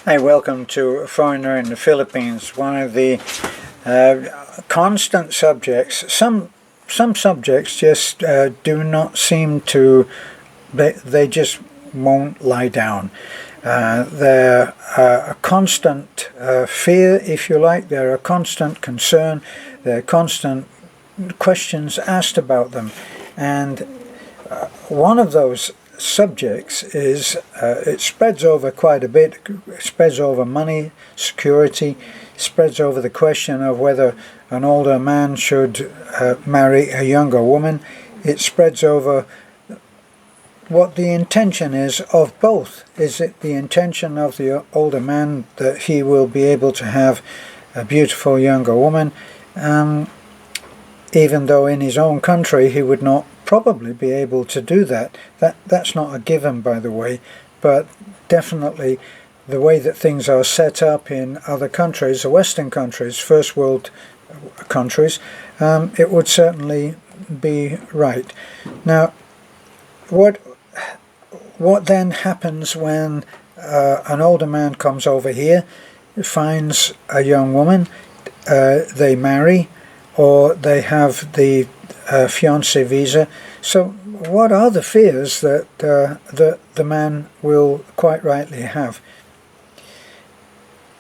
Hi, welcome to A Foreigner in the Philippines. One of the constant subjects. Some subjects just do not seem to. They just won't lie down. They're a constant fear, if you like. They're a constant concern. They're constant questions asked about them, and one of those subjects is it spreads over quite a bit. It spreads over money, security, spreads over the question of whether an older man should marry a younger woman. It spreads over what the intention is of both. Is it the intention of the older man that he will be able to have a beautiful younger woman, even though in his own country he would not probably be able to do that. That's not a given, by the way, but definitely the way that things are set up in other countries, the Western countries, first world countries, it would certainly be right. Now, what then happens when an older man comes over here, finds a young woman, they marry, or they have the fiancé visa? So what are the fears that the man will quite rightly have?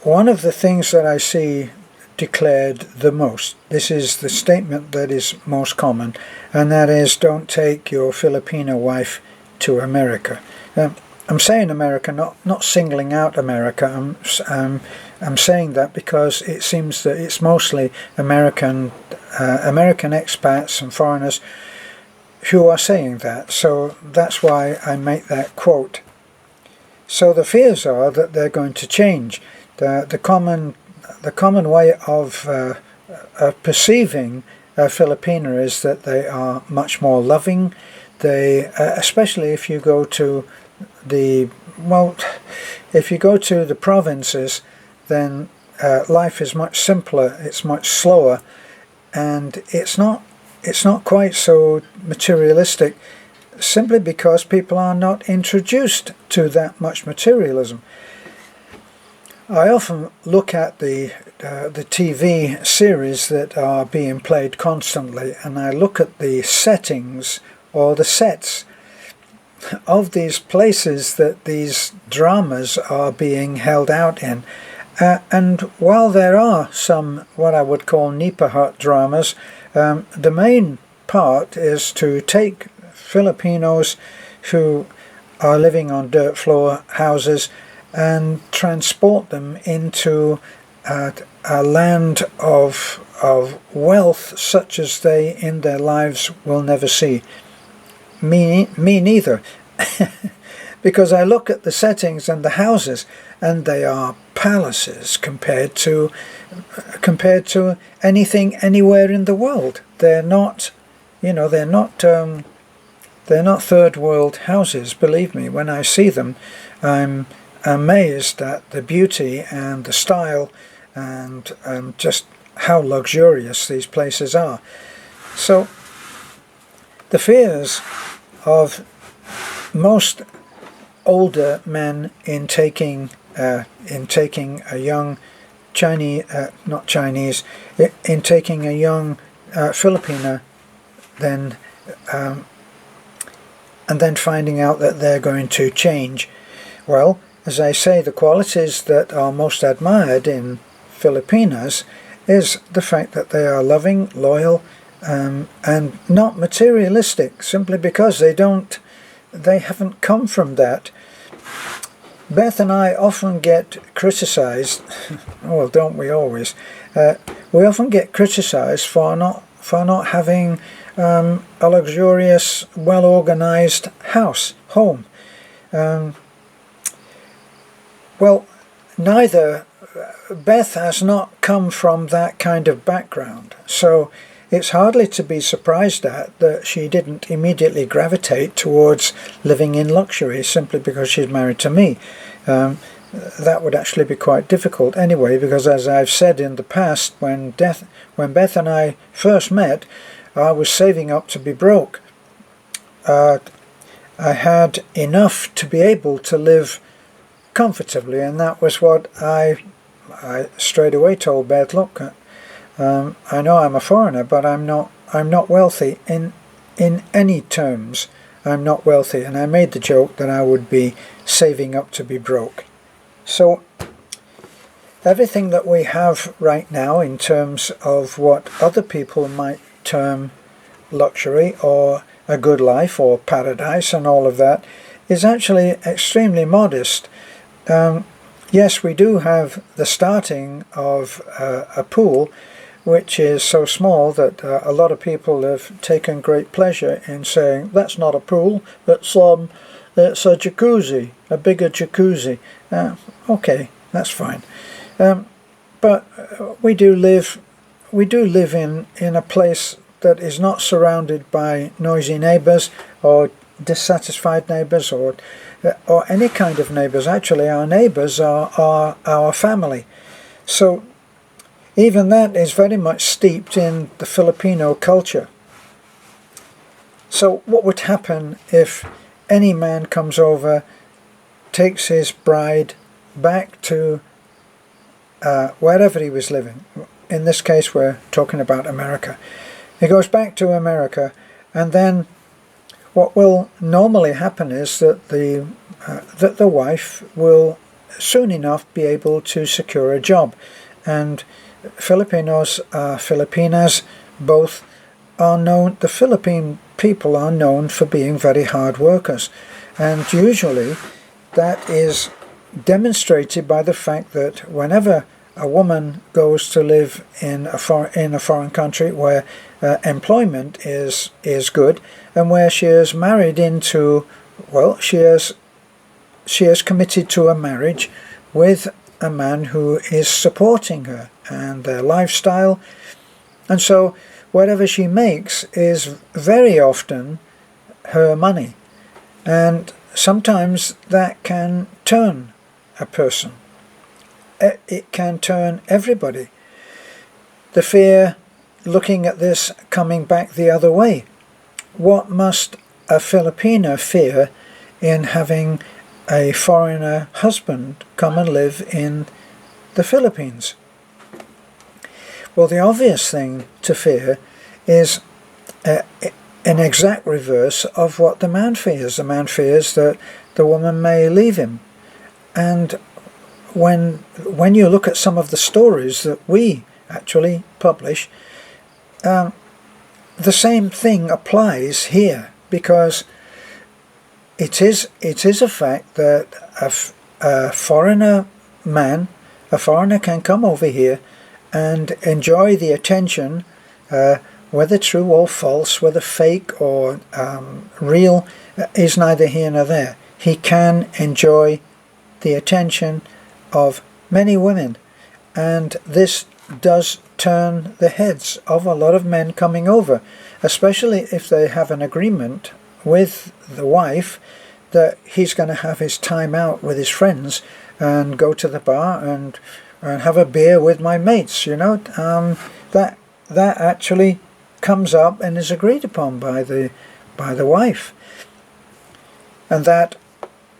One of the things that I see declared the most, this is the statement that is most common, and that is, don't take your Filipino wife to America. I'm saying America, not singling out America. I'm saying that because it seems that it's mostly American expats and foreigners who are saying that. So that's why I make that quote. So the fears are that they're going to change. The common way of perceiving a Filipina is that they are much more loving. They, especially if you go to the provinces, then life is much simpler, it's much slower, and it's not quite so materialistic, simply because people are not introduced to that much materialism. I often look at the TV series that are being played constantly, and I look at the settings or the sets of these places that these dramas are being held out in. And while there are some what I would call Nipa Hut dramas, the main part is to take Filipinos who are living on dirt floor houses and transport them into a land of wealth such as they in their lives will never see. Me neither. Because I look at the settings and the houses, and they are palaces compared to anything anywhere in the world. They're not, they're not third world houses. Believe me, when I see them, I'm amazed at the beauty and the style and just how luxurious these places are. So the fears of most older men in taking a young in taking a young Filipina, then and then finding out that they're going to change. Well, as I say, the qualities that are most admired in Filipinas is the fact that they are loving, loyal, and not materialistic, simply because they haven't come from that. Beth and I often get criticized, well, don't we always? We often get criticized for not having a luxurious, well-organized home. Well, neither Beth has not come from that kind of background, so it's hardly to be surprised at that she didn't immediately gravitate towards living in luxury simply because she's married to me. That would actually be quite difficult anyway, because as I've said in the past, when Beth and I first met, I was saving up to be broke. I had enough to be able to live comfortably, and that was what I straight away told Beth, look, I know I'm a foreigner, but I'm not wealthy in any terms. I'm not wealthy, and I made the joke that I would be saving up to be broke. So everything that we have right now in terms of what other people might term luxury or a good life or paradise and all of that is actually extremely modest. Yes, we do have the starting of a pool which is so small that a lot of people have taken great pleasure in saying, that's not a pool, it's a jacuzzi, a bigger jacuzzi. Okay, that's fine. But we do live in a place that is not surrounded by noisy neighbours or dissatisfied neighbours or any kind of neighbours. Actually, our neighbours are our family. So even that is very much steeped in the Filipino culture. So what would happen if any man comes over, takes his bride back to wherever he was living? In this case, we're talking about America. He goes back to America, and then what will normally happen is that the wife will soon enough be able to secure a job. And Filipinos, Filipinas, both are known, the Philippine people are known for being very hard workers. And usually that is demonstrated by the fact that whenever a woman goes to live in a foreign country where employment is good, and where she is married into, well, she is committed to a marriage with a man who is supporting her and their lifestyle, and so whatever she makes is very often her money, and sometimes that can turn a person. It can turn everybody. The fear, looking at this, coming back the other way. What must a Filipina fear in having a foreigner husband come and live in the Philippines? Well, the obvious thing to fear is an exact reverse of what the man fears. The man fears that the woman may leave him. And when you look at some of the stories that we actually publish, the same thing applies here, because it is a fact that a foreigner man, a foreigner can come over here and enjoy the attention, whether true or false, whether fake or real, is neither here nor there. He can enjoy the attention of many women, and this does turn the heads of a lot of men coming over, especially if they have an agreement with the wife that he's going to have his time out with his friends and go to the bar and have a beer with my mates. You know, that actually comes up and is agreed upon by the wife, and that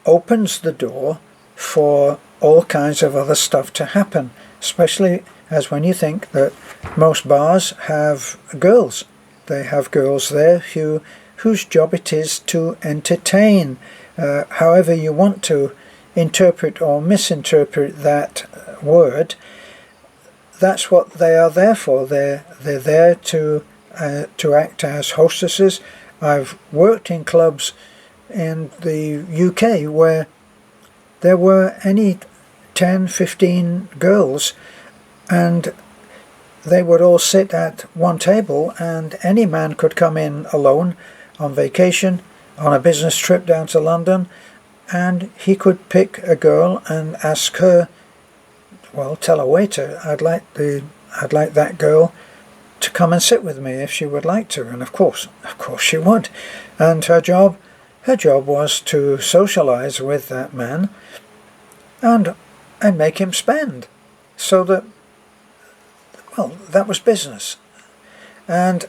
opens the door for all kinds of other stuff to happen, especially as when you think that most bars have girls. They have girls there whose job it is to entertain, however you want to interpret or misinterpret that word. That's what they are there for. They're there to act as hostesses. I've worked in clubs in the UK where there were any 10, 15 girls, and they would all sit at one table, and any man could come in alone on vacation, on a business trip down to London, and he could pick a girl and ask her, well, tell a waiter, I'd like that girl to come and sit with me if she would like to. And of course she would. And her job was to socialize with that man and make him spend, so that, well, that was business. And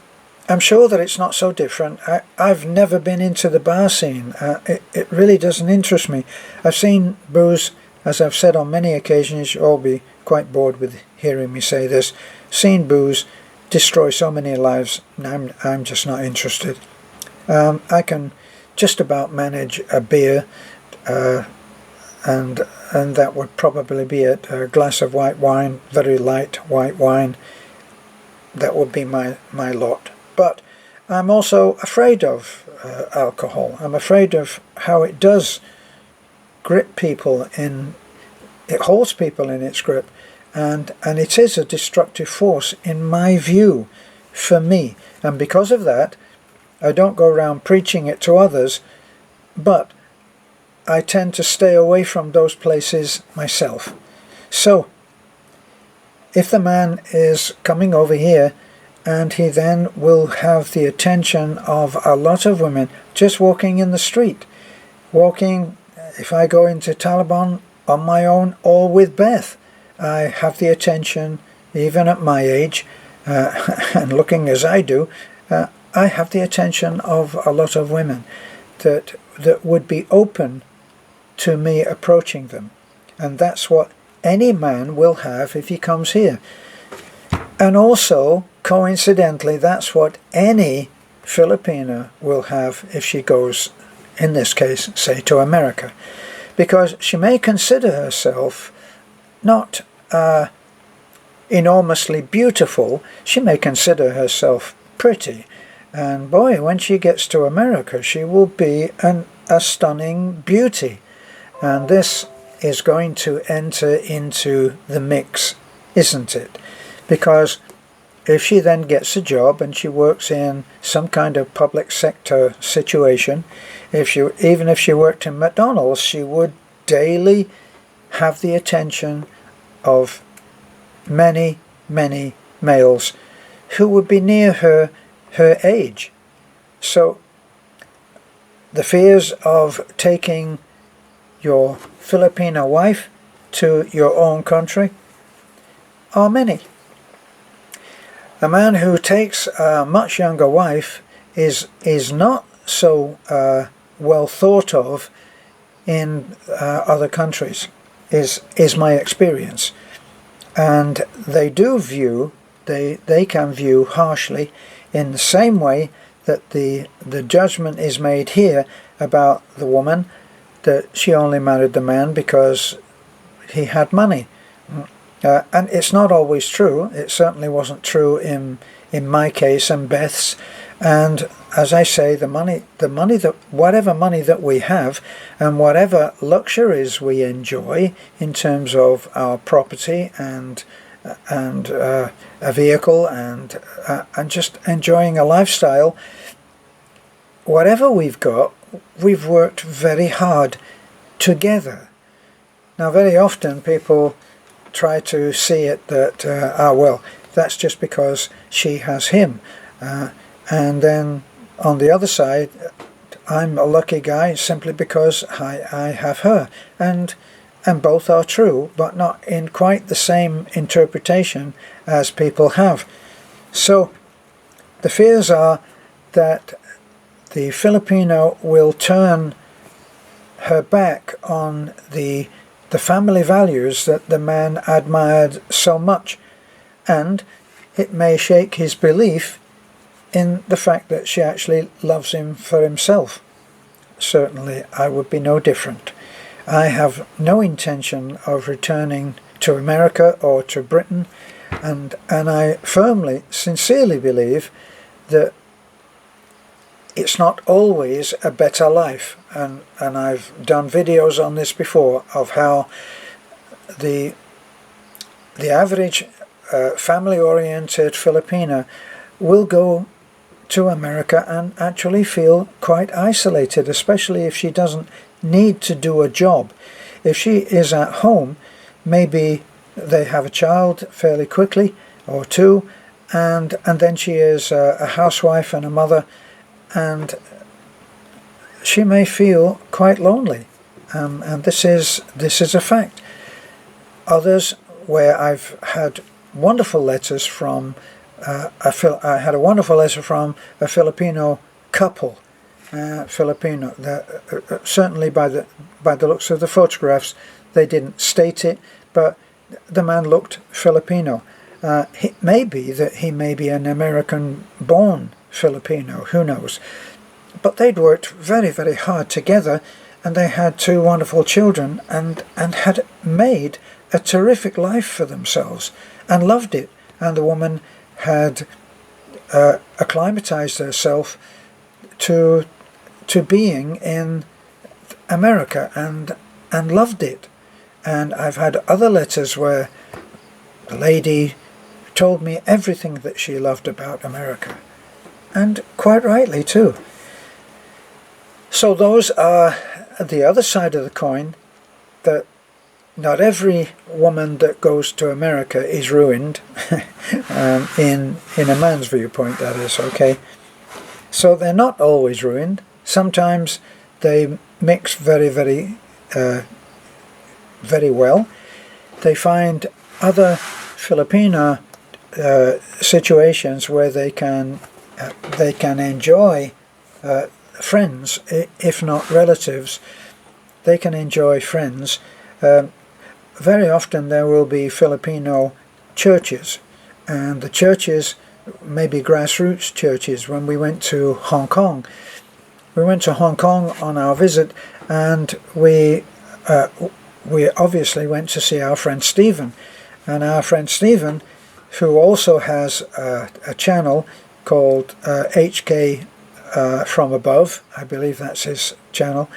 I'm sure that it's not so different. I've never been into the bar scene. It really doesn't interest me. I've seen booze as I've said on many occasions, you'll all be quite bored with hearing me say this, seeing booze destroy so many lives, I'm just not interested. I can just about manage a beer, and that would probably be it. A glass of white wine, very light white wine, that would be my lot. But I'm also afraid of alcohol. I'm afraid of how it does grip people it holds people in its grip, and it is a destructive force in my view, for me. And because of that, I don't go around preaching it to others, but I tend to stay away from those places myself. So if the man is coming over here, and he then will have the attention of a lot of women just walking in the street, walking, if I go into Taliban on my own or with Beth, I have the attention, even at my age, and looking as I do, I have the attention of a lot of women that would be open to me approaching them. And that's what any man will have if he comes here. And also, coincidentally, that's what any Filipina will have if she goes, in this case, say to America. Because she may consider herself not enormously beautiful, she may consider herself pretty. And boy, when she gets to America, she will be a stunning beauty. And this is going to enter into the mix, isn't it? Because if she then gets a job and she works in some kind of public sector situation, even if she worked in McDonald's, she would daily have the attention of many, many males who would be near her age. So the fears of taking your Filipina wife to your own country are many. A man who takes a much younger wife is not so well thought of in other countries, is my experience. And they can view harshly in the same way that the judgment is made here about the woman, that she only married the man because he had money. And it's not always true. It certainly wasn't true in my case and Beth's. And as I say, whatever money that we have and whatever luxuries we enjoy in terms of our property and a vehicle and just enjoying a lifestyle, whatever we've got, we've worked very hard together. Now, very often people try to see it that, well, that's just because she has him. And then on the other side, I'm a lucky guy simply because I have her. And both are true, but not in quite the same interpretation as people have. So the fears are that the Filipino will turn her back on the family values that the man admired so much, and it may shake his belief in the fact that she actually loves him for himself. Certainly I would be no different. I have no intention of returning to America or to Britain, and I firmly, sincerely believe that it's not always a better life, and I've done videos on this before of how the average family-oriented Filipina will go to America and actually feel quite isolated, especially if she doesn't need to do a job. If she is at home, maybe they have a child fairly quickly or two, and then she is a housewife and a mother, and she may feel quite lonely, and this is a fact. Others, where I've had wonderful letters from I had a wonderful letter from a Filipino couple, Filipino. Certainly by the looks of the photographs, They didn't state it, but the man looked Filipino. It may be that he may be an American-born Filipino, who knows. But they'd worked very, very hard together, and they had 2 wonderful children, and had made a terrific life for themselves, and loved it. And the woman had acclimatized herself to being in America, and loved it. And I've had other letters where the lady told me everything that she loved about America, and quite rightly too. So those are the other side of the coin, that not every woman that goes to America is ruined, in a man's viewpoint, that is, okay? So they're not always ruined. Sometimes they mix very, very, very well. They find other Filipina situations where they can enjoy friends, if not relatives. They can enjoy friends. Very often there will be Filipino churches, and the churches may be grassroots churches. When we went to Hong Kong, on our visit, and we obviously went to see our friend Stephen. And our friend Stephen, who also has a channel called HK From Above, I believe that's his channel,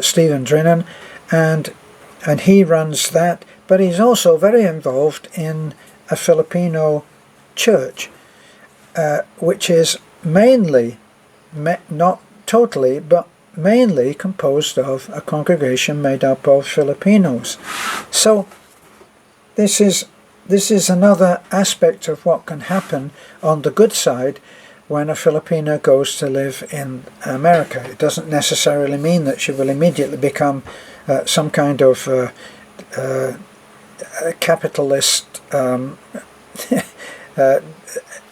Stephen Drinnen, and he runs that, but he's also very involved in a Filipino church, which is mainly, not totally, but mainly composed of a congregation made up of Filipinos. So this is another aspect of what can happen on the good side when a Filipina goes to live in America. It doesn't necessarily mean that she will immediately become some kind of capitalist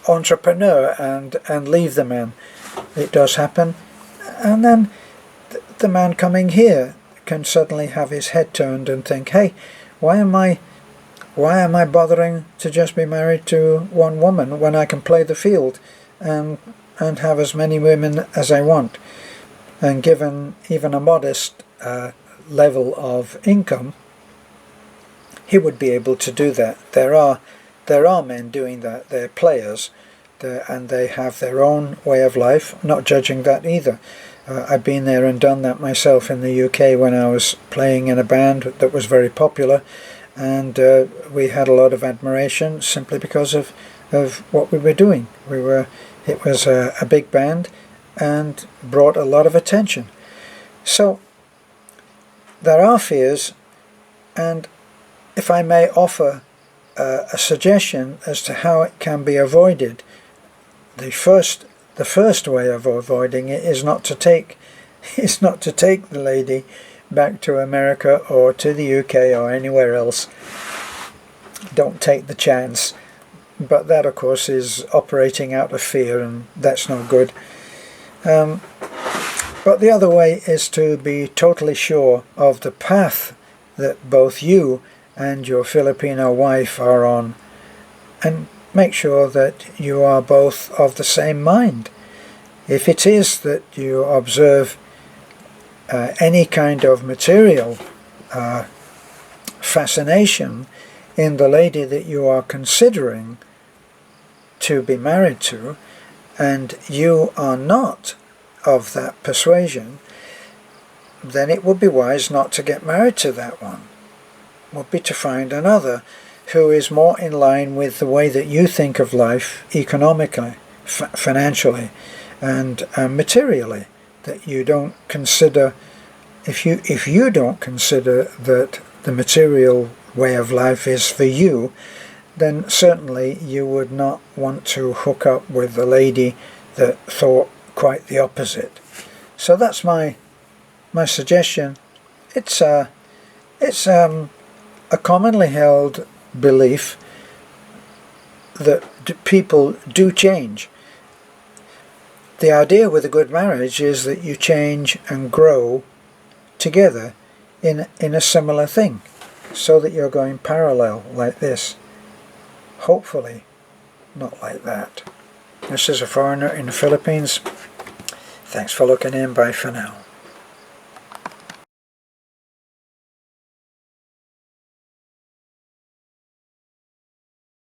entrepreneur and leave the man. It does happen, and then the man coming here can suddenly have his head turned and think, hey, why am I bothering to just be married to one woman when I can play the field and have as many women as I want? And given even a modest level of income, he would be able to do that. There are men doing that. They're players, and they have their own way of life. I'm not judging that either. I've been there and done that myself in the UK when I was playing in a band that was very popular, and we had a lot of admiration simply because of what we were doing. It was a big band and brought a lot of attention. So there are fears, and if I may offer a suggestion as to how it can be avoided, the first way of avoiding it is not to take the lady back to America or to the UK or anywhere else. Don't take the chance. But that, of course, is operating out of fear, and that's no good. But the other way is to be totally sure of the path that both you and your Filipino wife are on, and make sure that you are both of the same mind. If it is that you observe any kind of material fascination in the lady that you are considering to be married to, and you are not of that persuasion, then it would be wise not to get married to that one. It would be to find another who is more in line with the way that you think of life economically, financially, and materially. That you don't consider, if you don't consider that the material way of life is for you, then certainly you would not want to hook up with a lady that thought quite the opposite. So that's my suggestion. It's a commonly held belief that people do change. The idea with a good marriage is that you change and grow together in a similar thing. so that you're going parallel like this. Hopefully not like that. This is a foreigner in the Philippines. Thanks for looking in. Bye for now.